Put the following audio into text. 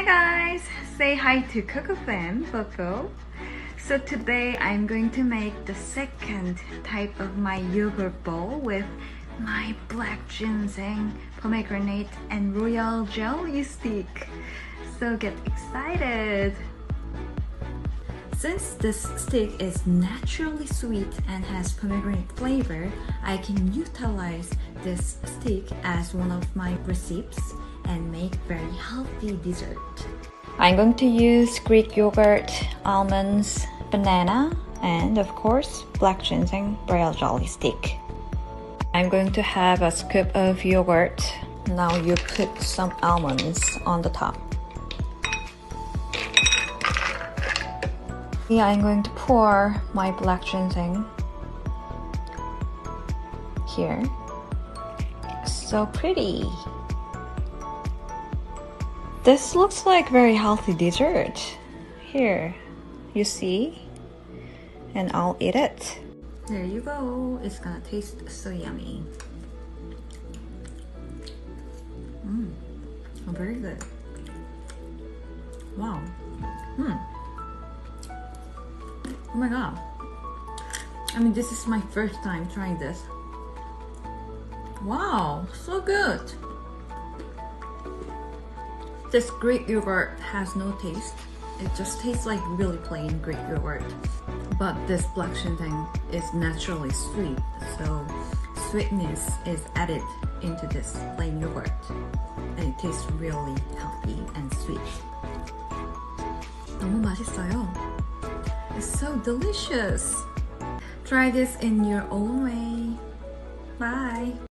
Hi guys! Say hi to CocoFam photo. So today I'm going to make the second type of my yogurt bowl with my black ginseng, pomegranate and royal jelly stick. So get excited! Since this stick is naturally sweet and has pomegranate flavor, I can utilize this stick as one of my recipes and make very healthy dessert. I'm going to use Greek yogurt, almonds, banana, and of course black ginseng royal jelly stick. I'm going to have a scoop of yogurt. Now you put some almonds on the top. Yeah, I'm going to pour my black ginseng here. So pretty. This looks like very healthy dessert. Here, you see? And I'll eat it. There you go. It's gonna taste so yummy. Oh, very good. Wow. Oh my god. I mean, this is my first time trying this. Wow, so good. This Greek yogurt has no taste. It just tastes like really plain Greek yogurt. But this black ginseng is naturally sweet, so sweetness is added into this plain yogurt. And it tastes really healthy and sweet. 너무 맛있어요. It's so delicious. Try this in your own way. Bye.